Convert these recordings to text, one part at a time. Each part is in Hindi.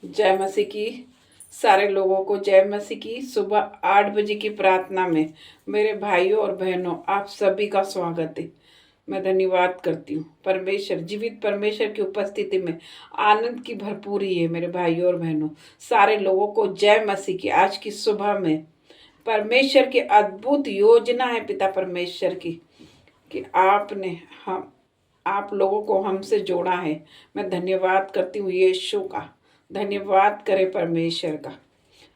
जय मसीह की। सारे लोगों को जय मसीह की। सुबह 8 बजे की प्रार्थना में मेरे भाइयों और बहनों, आप सभी का स्वागत है। मैं धन्यवाद करती हूँ। परमेश्वर, जीवित परमेश्वर की उपस्थिति में आनंद की भरपूरी है। मेरे भाइयों और बहनों, सारे लोगों को जय मसीह की। आज की सुबह में परमेश्वर की अद्भुत योजना है पिता परमेश्वर की, कि आपने हम आप लोगों को हमसे जोड़ा है। मैं धन्यवाद करती हूँ यीशु का। धन्यवाद करे परमेश्वर का।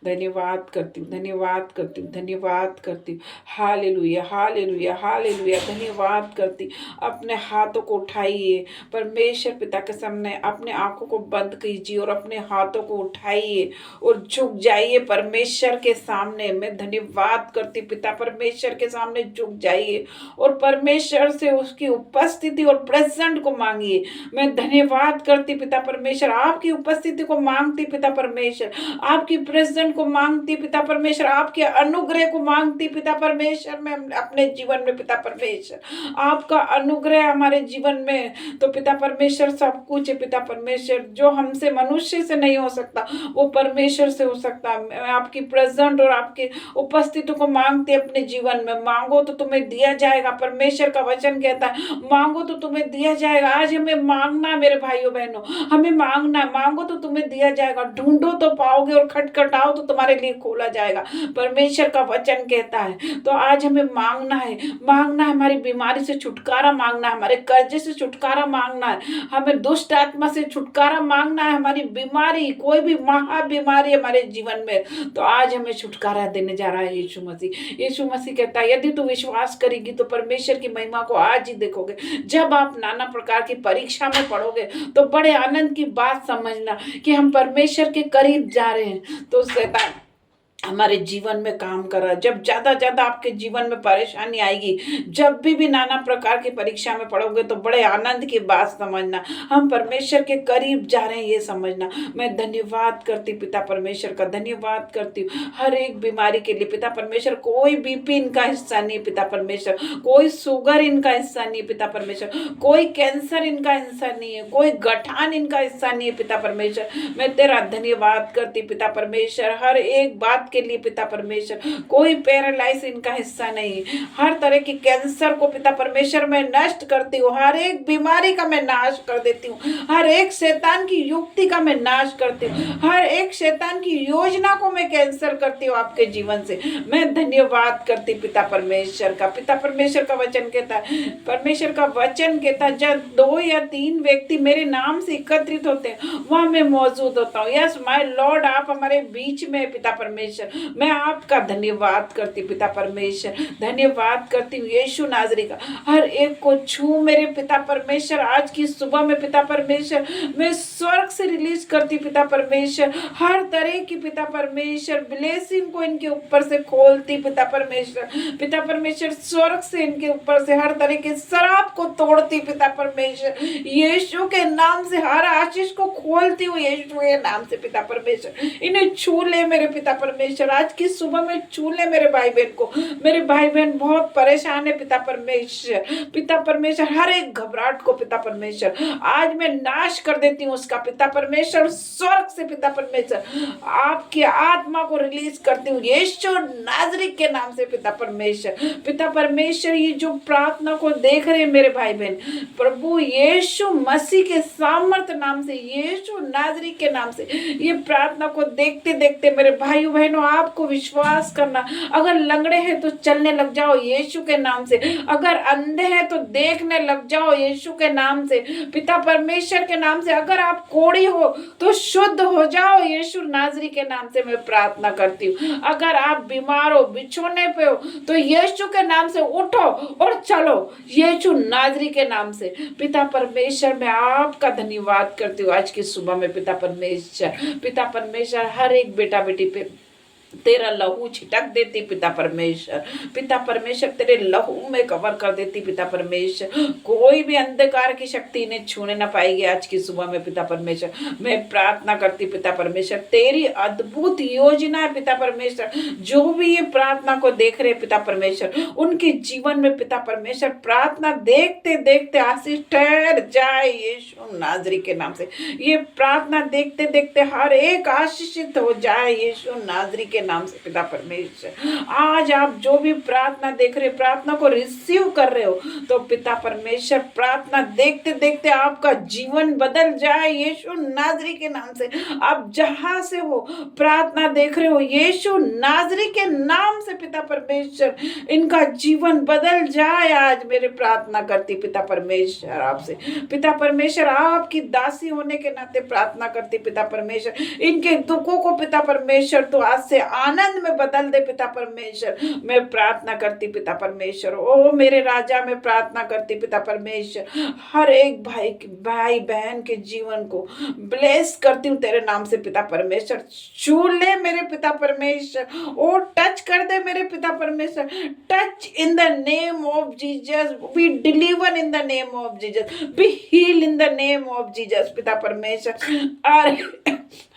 धन्यवाद करती हूँ, धन्यवाद करती हूँ, धन्यवाद करती हूँ। Hallelujah, hallelujah, hallelujah. धन्यवाद करती हूँ। अपने हाथों को उठाइए परमेश्वर पिता के सामने, अपने आंखों को बंद कीजिए और अपने हाथों को उठाइए और झुक जाइए परमेश्वर के सामने। मैं धन्यवाद करती हूँ पिता परमेश्वर के सामने झुक जाइए और परमेश्वर से उसकी उपस्थिति और प्रेजेंट को मांगिए। मैं धन्यवाद करती पिता परमेश्वर, आपकी उपस्थिति को मांगती पिता परमेश्वर, आपकी प्रेजेंट को मांगती पिता परमेश्वर, आपके अनुग्रह को मांगती पिता परमेश्वर। मैं अपने जीवन में पिता परमेश्वर, आपका अनुग्रह हमारे जीवन में तो पिता परमेश्वर सब कुछ है। पिता परमेश्वर, जो हमसे मनुष्य से नहीं हो सकता वो परमेश्वर से हो सकता। मैं आपकी प्रेजेंट और आपकी उपस्थिति को मांगती अपने जीवन में। मांगो तो तुम्हें दिया जाएगा। परमेश्वर का वचन कहता है मांगो तो तुम्हें दिया जाएगा। आज हमें मांगना, मेरे भाइयों बहनों, हमें मांगना। मांगो तो तुम्हें दिया जाएगा, ढूंढो तो पाओगे और खटखटाओ तो तुम्हारे लिए खोला जाएगा। परमेश्वर का वचन कहता है। तो आज हमें मांगना है। मांगना है हमारी बीमारी से छुटकारा मांगना है, हमारे कर्जे से छुटकारा मांगना है, हमें दुष्ट आत्मा से छुटकारा मांगना है। हमारी बीमारी, कोई भी महा बीमारी हमारे जीवन में, तो आज हमें छुटकारा देने जा रहा है यीशु मसीह। यीशु मसीह कहता है यदि तू विश्वास करेगी तो परमेश्वर की महिमा को आज ही देखोगे। जब आप नाना प्रकार की परीक्षा में पड़ोगे तो बड़े आनंद की बात समझना कि हम परमेश्वर के करीब जा रहे हैं। तो शैतान हमारे जीवन में काम कर रहा है। जब ज्यादा आपके जीवन में परेशानी आएगी, जब भी नाना प्रकार की परीक्षा में पड़ोगे तो बड़े आनंद की बात समझना, हम परमेश्वर के करीब जा रहे हैं ये समझना। मैं धन्यवाद करती पिता परमेश्वर का, धन्यवाद करती हूँ हर एक बीमारी के लिए पिता परमेश्वर। कोई बीपी इनका हिस्सा नहीं है पिता परमेश्वर, कोई शुगर इनका हिस्सा नहीं है पिता परमेश्वर, कोई कैंसर इनका हिस्सा नहीं है, कोई गठान इनका हिस्सा नहीं है पिता परमेश्वर। मैं तेरा धन्यवाद करती पिता परमेश्वर हर एक बात के लिए पिता परमेश्वर। कोई पैरालाइज इनका हिस्सा नहीं। हर तरह की कैंसर को पिता परमेश्वर मैं नष्ट करती हूँ। हर एक बीमारी का मैं नाश कर देती हूँ। हर एक शैतान की युक्ति का मैं नाश करती हूँ। हर एक शैतान की योजना को मैं कैंसल करती हूँ आपके जीवन से। मैं धन्यवाद करती पिता परमेश्वर का। पिता परमेश्वर का वचन कहता है, परमेश्वर का वचन कहता है जब 2 या 3 व्यक्ति मेरे नाम से एकत्रित होते हैं वहां मैं मौजूद होता हूँ। यस माय लॉर्ड, आप हमारे बीच में पिता परमेश्वर। मैं आपका धन्यवाद करती पिता परमेश्वर, धन्यवाद करती हूँ यीशु नाजरी का। हर एक को छू मेरे पिता परमेश्वर। आज की सुबह में पिता परमेश्वर मैं स्वर्ग से रिलीज करती पिता परमेश्वर। हर तरह की पिता परमेश्वर ब्लेसिंग को इनके ऊपर से खोलती पिता परमेश्वर। पिता परमेश्वर स्वर्ग से इनके ऊपर से हर तरह के शराब को तोड़ती पिता परमेश्वर। यीशु के नाम से हर आशीष को खोलती हूँ यीशु के नाम से पिता परमेश्वर। इन्हें छू ले मेरे पिता परमेश्वर। आज की सुबह में छू ले मेरे भाई बहन को। मेरे भाई बहन बहुत परेशान है पिता परमेश्वर। पिता परमेश्वर हर एक घबराहट को पिता परमेश्वर आज मैं नाश कर देती हूँ उसका पिता परमेश्वर। स्वर्ग से पिता परमेश्वर आपकी आत्मा को रिलीज करती हूँ यीशु नाजरी के नाम से पिता परमेश्वर। पिता परमेश्वर ये जो प्रार्थना को देख रहे हैं मेरे भाई बहन, प्रभु यीशु मसीह के सामर्थ्य नाम से, यीशु नाजरी के नाम से ये प्रार्थना को देखते देखते मेरे भाइयों बहनों आपको विश्वास करना। अगर लंगड़े हैं तो चलने लग जाओ यीशु के नाम से। अगर अंधे हैं तो देखने लग जाओ यीशु के नाम से, पिता परमेश्वर के नाम से। अगर आप कोढ़ी हो तो शुद्ध हो जाओ यीशु नाजरी के नाम से मैं प्रार्थना करती हूँ। अगर आप बीमार हो, बिछोने पे हो, तो यीशु के नाम से उठो और चलो यीशु नाजरी के नाम से। पिता परमेश्वर मैं आपका धन्यवाद करती हूँ आज की सुबह में पिता परमेश्वर। पिता परमेश्वर हर एक बेटा बेटी पे तेरा लहू छिटक देती पिता परमेश्वर। पिता परमेश्वर तेरे लहू में कवर कर देती पिता परमेश्वर। कोई भी अंधकार की शक्ति इन्हें छूने ना पाएगी आज की सुबह में पिता परमेश्वर। मैं प्रार्थना करती पिता परमेश्वर, तेरी अद्भुत योजना है पिता परमेश्वर। जो भी ये प्रार्थना को देख रहे पिता परमेश्वर, उनके जीवन में पिता परमेश्वर प्रार्थना देखते देखते आशीष ठहर जाए यीशु नाजरी के नाम से। ये प्रार्थना देखते देखते हर एक आशीषित हो जाए यीशु नाजरी के नाम से पिता परमेश्वर। आज आप जो भी प्रार्थना देख रहे, प्रार्थना को रिसीव कर रहे हो, तो पिता परमेश्वर प्रार्थना देखते देखते आपका जीवन बदल जाए यीशु नाजरी के नाम से। आप जहां से हो प्रार्थना देख रहे हो, यीशु नाजरी के नाम से पिता परमेश्वर इनका जीवन बदल जाए। आज मेरे प्रार्थना करती पिता परमेश्वर आपसे। पिता परमेश्वर आपकी दासी होने के नाते प्रार्थना करती पिता परमेश्वर, इनके दुखों को पिता परमेश्वर तो आज से आनंद में बदल दे पिता परमेश्वर। मैं प्रार्थना करती पिता परमेश्वर, ओ मेरे राजा मैं प्रार्थना करती पिता परमेश्वर, हर एक भाई बहन के जीवन को ब्लेस करती हूँ तेरे नाम से पिता परमेश्वर। छू ले मेरे पिता परमेश्वर, ओ टच कर दे मेरे पिता परमेश्वर। Touch in the name of Jesus, be deliver in the name of Jesus, be heal in the name of Jesus पिता परमेश्वर। और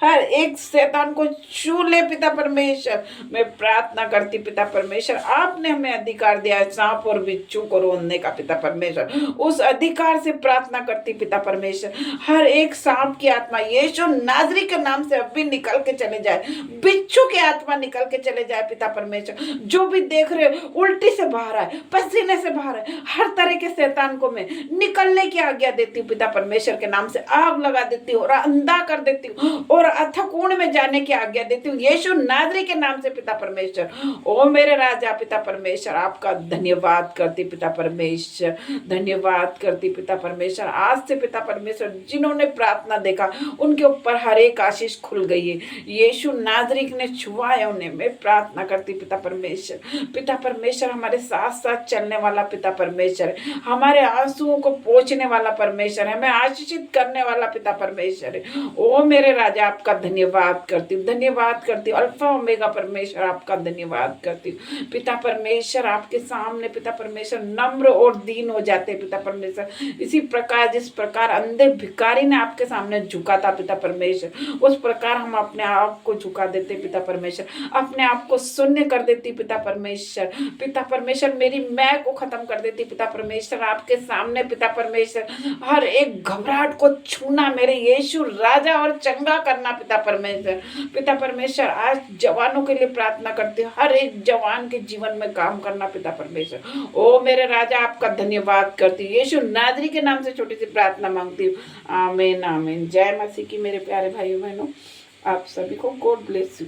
हर एक शैतान को छू ले पिता परमेश्वर। मैं प्रार्थना करती पिता परमेश्वर, आपने हमें अधिकार दिया है सांप और बिच्छू को रोकने का पिता परमेश्वर। उस अधिकार से प्रार्थना करती पिता परमेश्वर, हर एक सांप की आत्मा यीशु नाजरी के नाम से अभी निकल के चले जाए, बिच्छू की आत्मा निकल के चले जाए पिता परमेश्वर। जो भी देख रहे उल्टी से बाहर आए, पसीने से बाहर आए, हर तरह के शैतान को मैं निकलने की आज्ञा देती हूँ पिता परमेश्वर के नाम से। आग लगा देती हूँ और अंधा कर देती हूँ और अथकुंड में जाने की आज्ञा देती हूँ यीशु नाजरी के नाम से पिता परमेश्वर। ओ मेरे राजा पिता परमेश्वर, आपका धन्यवाद करती पिता परमेश्वर, धन्यवाद करती पिता परमेश्वर। आज से पिता परमेश्वर जिन्होंने प्रार्थना देखा उनके ऊपर हर एक आशीष खुल गई है यीशु नाजरी ने छुआ है उन्हें। मैं प्रार्थना करती पिता परमेश्वर, पिता परमेश्वर हमारे साथ साथ चलने वाला पिता परमेश्वर, हमारे आंसुओं को पोंछने वाला परमेश्वर है, हमें आशीषित करने वाला पिता परमेश्वर है। ओ मेरे राजा आपका धन्यवाद करती हूँ, धन्यवाद करती हूँ अल्फा ओमेगा परमेश्वर, आपका धन्यवाद करती हूँ पिता परमेश्वर। आपके सामने पिता परमेश्वर नम्र और दीन हो जाते पिता परमेश्वर। इसी प्रकार जिस प्रकार अंधे भिखारी ने आपके सामने झुका था पिता परमेश्वर, उस प्रकार हम अपने आप को झुका देते पिता परमेश्वर, अपने आप को शून्य कर देती पिता परमेश्वर। पिता परमेश्वर मेरी मैं को खत्म कर देती पिता परमेश्वर आपके सामने पिता परमेश्वर। हर एक घबराहट को छूना मेरे यीशु राजा और चंगा करना पिता परमेश्वर। पिता परमेश्वर आज जवानों के लिए प्रार्थना करती हूँ, हर एक जवान के जीवन में काम करना पिता परमेश्वर। ओ मेरे राजा आपका धन्यवाद करती हूँ यीशु नाजरी के नाम से छोटी सी प्रार्थना मांगती हूँ, आमीन आमीन। जय मसीह की मेरे प्यारे भाइयों बहनों, आप सभी को गॉड ब्लेस यू।